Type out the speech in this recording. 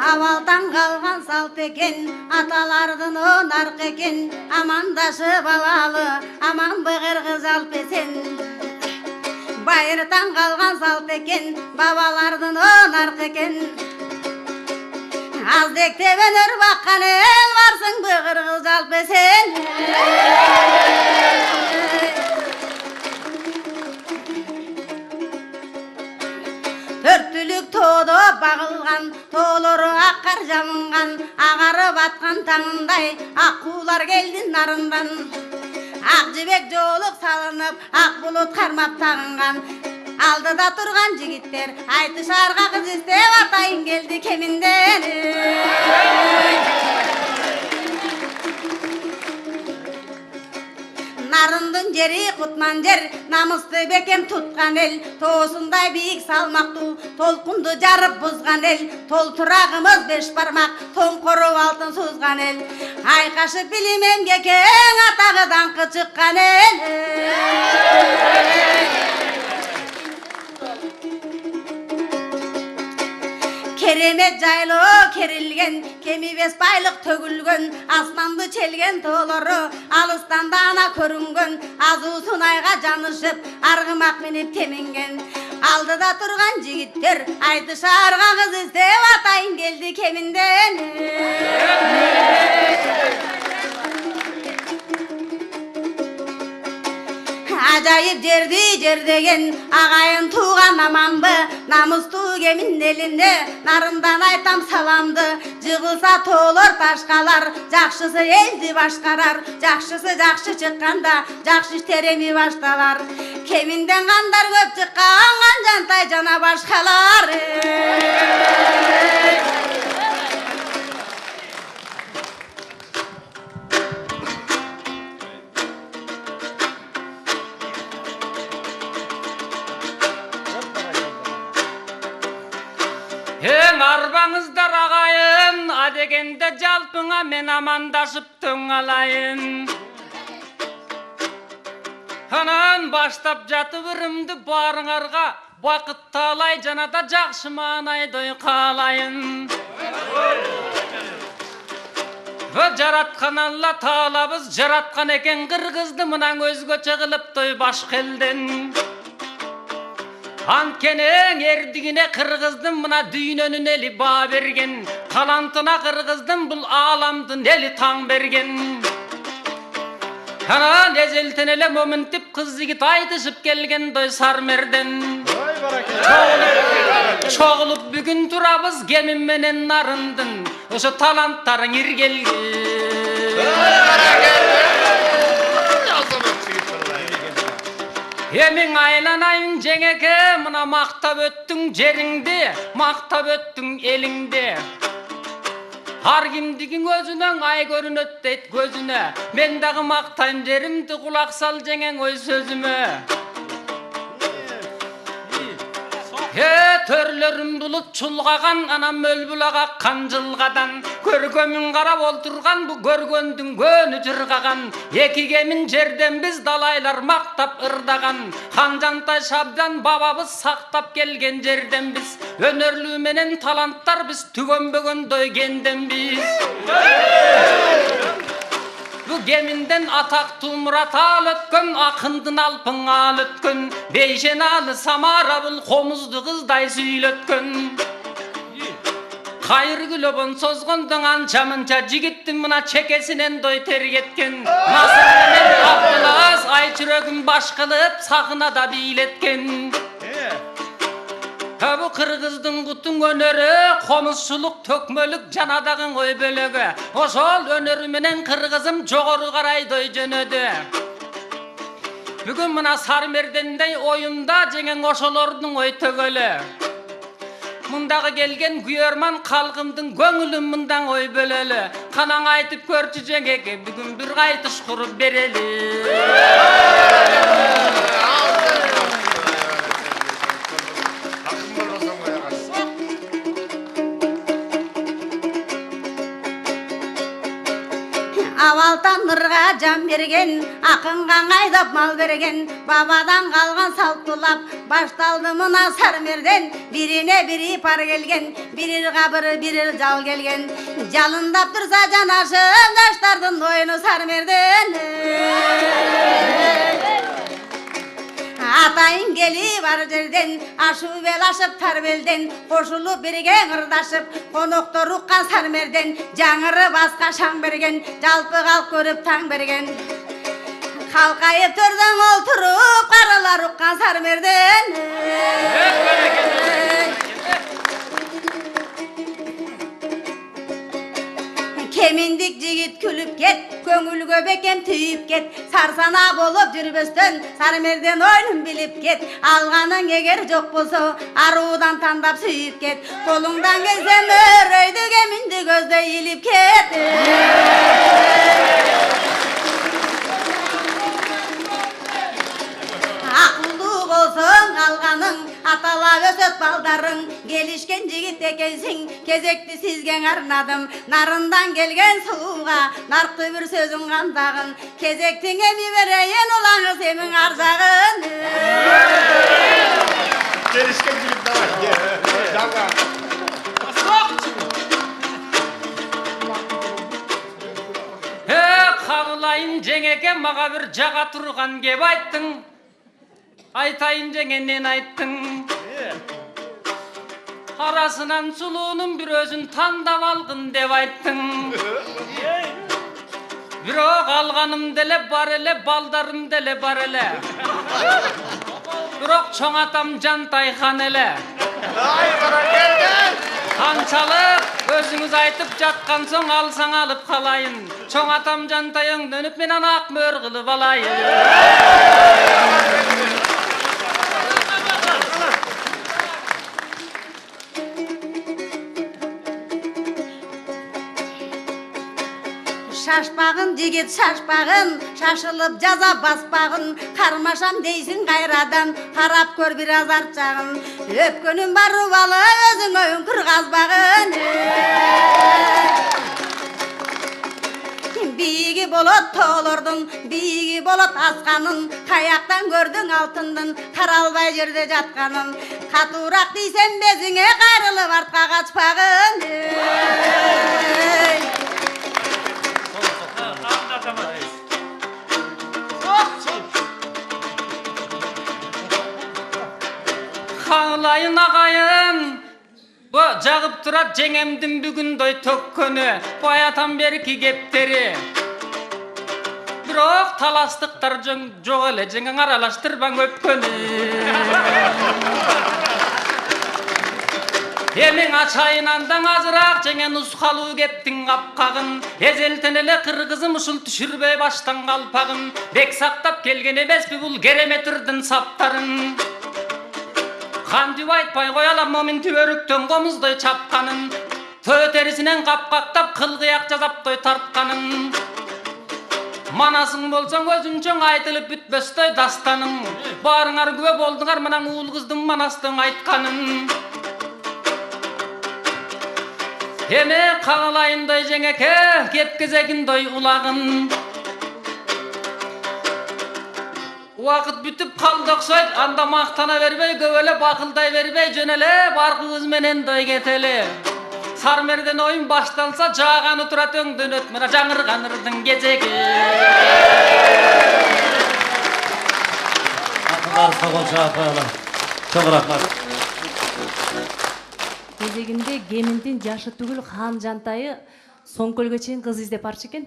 Авалдан қалған салт екен, аталардың нарық екен, амандашып алалы, аман бұғыр жалп есен. Байырдан қалған салт екен, бабалардың нарық екен, аздекте өнер баққан ел, барсың бұғыр жалп есен. Төрттілік тоды бағылған, толыры аққар жамынған, ағары батқан таңындай, аққулар келді нарындан. Ақ жібек жолық салынып, ақ бұлыт қармап тағынған, алдыда тұрған жігіттер, айты шарға қыз істеп, атайын келді кемінден. Нарындың жері құтман жер, намысты бекем тұтқан ел, тоғысындай биік салмақты, толқынды жарып бұзған ел, толтырағымыз беш бармақ, тоң қорып алтын созған ел, айқашы білімемге кең атағы даңқы шыққан ел. Керемет жайлы керілген, кемибес байлық төгілген, аспанды челген толыры, алыстан дана көрінген, азу сунайға жанышып, арғымақ менеп теменген. Алдыда тұрған жігіттер, айты шарға қыз іздеп, атайын келді кемінден. Ажайып жерді жердеген, ағайын туған аманбы, намысты кемін елінде, нарындан айтам саламды, жығылса толыр ташқалар, жақшысы елді башқарар, жақшысы жақшы шыққанда, жақшы тереме башталар. Кемінден қандар көп шыққан, жантай жана башқалар. Арбаңыздар ағайын, адегенде жалпыңа мен амандашып алайын. Анан баштап жатып үрімді барыңарға, бақыт талай жанада жақшы манайдой қалайын. Жаратқан Алла талабыз, жаратқан екен қырғызды мұнан өзгөчө қылып той башқелден. Анкенең ердігіне қырғыздың мұна дүйнөнін әлі ба берген, талантына қырғыздың бұл аламдың әлі таң берген. Анан езелтен әлі моментіп қыззігіт айтышып келген дой сармерден. Çoğulup bugün turabız gemimenen narındın, Oşo talantların irgelgi. Emin aylanayın jengeke, mına maqtab öttün jerinde, maqtab öttün elinde. Har kimdigin özünen ay görünöt deyt gözüne, men dağı maqtayım jerimdi kulak sal jengen oy sözüme. Törlerim bulut çulgagan, anam ölbulaga kanjılgadan, Görgömün qarab olturgan, bu görgöndün gönü jırgagan, Eki gemin jerden biz dalaylar maqtap ırdagan, Hanjantay şabdan bababız saqtap gelgen jerden biz, Önörlü menen talantlar biz tügönbөгөн döygenden biz. Bu geminden atak Murat al ötkön, akındın alpın al ötkön, Beyşen alı Samara bul komuzdu kızday süylötkön. Hayır gülöbün sozgundun ança mınça, Jigittin mına çekesinen doy tergetken, Nasırinen Abdülaz ay çürögün baş kılıp sakına da biletken. Bu Kırgızdın kutun önörü, komuzçuluk tökmölük canadağın oy bölögü, Oşol önörü menen Kırgızım jogoru qaray doy jönödü. Bugün mına Sarmerdendey oyunda jengen oşolordun oy tөгөлü. Mundağı gelgen güyörman kalgımdın göngülüm mundan oy bölölü. Kanaң aytıp körçü jengeke, bugün bir qaytış kurup bereli. Авалтан нұрға жан берген, ақынға айдап мал берген, бабадан қалған салттылап, башталды мына сармерден, біріне бірі пар келген, бірір қабыры бірір жал келген. Жалындап тұрса жанашым, жаштардың ойыны сармерден. Атайын кели бар жерден, ашу бел ашып тарбелден, қошылып бірге ырдашып, қоноқтор ұққан сармерден, жаңыры басқа шаң берген, жалпы қалп көріп таң берген. Қалқайып түрдің ол тұрып, қарылар ұққан сармерден. Кемендік жігіт күліп кет, көңілге бекем түйіп кет, сарсана болып жүрбестен, сармерден ойнын біліп кет, алғаның егер жоқ болса, арудан тандап сүйіп кет, қолыңдан келсе мөрөйді кемінді көзді еліп кет. Ақылды болсын алғаның, аталап өсөт балдарың, келішкен жігіт екенсің, кезекті сізген арнадым, нарындан келген сұлуға, нарқты бір сөзің қандағын, кезектің емі берейін олаңы семің арзағын. Келішкен жігіт давай, қағылайын жеңеке маға бір жаға тұрған кеп айттың, айтайын жеңенен айттың. Арасынан сұлуының бір өзін тандап алғын деп айттың. Бирок алғаным деле бар эле, балдарым деле бар эле. Бирок чоң атам Жантайхан эле. Қанчалық өзіңіз айтып жатқан соң алсаң алып қалайын. Чоң атам Жантайың дөніп мен ақ мөр қылып алайын. Шашпағын жігіт шашпағын, шашылып жаза баспағын, қармашам дейсің қайрадан, қарап көр бір азарт жағын. Өпкөнім бару балы өзің ойын күрғазбағын. Биігі болот тоғылырдың, биігі болот асқанын, қаяқтан көрдің алтындың, қаралбай жерде жатқанын. Қатурақ дейсен безіңе қайрылып артқа қачпағын. Қаңылайын ағайын, бұ жағып тұрат жеңемдің бүгіндой төккөні, баятан беркі кептері. Бирок таластықтар жоқ әлі, жеңің аралаштырбаң өпкөні. Емің ачайынандан азырақ жеңен ұсқалу кептің қапқағын, езелтен әлі қырғызым ұшыл түшірбей баштан қалпағын, бек сақтап келген емеспі бұл кереметірдің саптарын. Қандып айтпай қоялам момын түбөріктен қомыздай чапқанын, төтерісінен қапқақтап қылғияқ жазаптой тартқанын. Манасың болсаң өзінчен айтылып бүтбөстой дастаның, барыңар күбе болдыңар мұнан уыл қыздың манастың айтқанын. Еме қағылайындай жеңеке, кепкезегіндой ұлағын. Уақыт бүтіп қалды оқсойд, анда мақтана бербей, көвелеп ақылдай бербей, жөнеле барғы өзменен дой кетеле. Сармерден ойын башталса, жағаны тұрат өңден өтмені жаңырғанырдың кезеге. Ақындар сағол шағапайла. Çok рахмат. Кезегінде Кеминдин жашы түгіл хан Жантайы Соңкөлгө чейин кыз издеп барчу экен.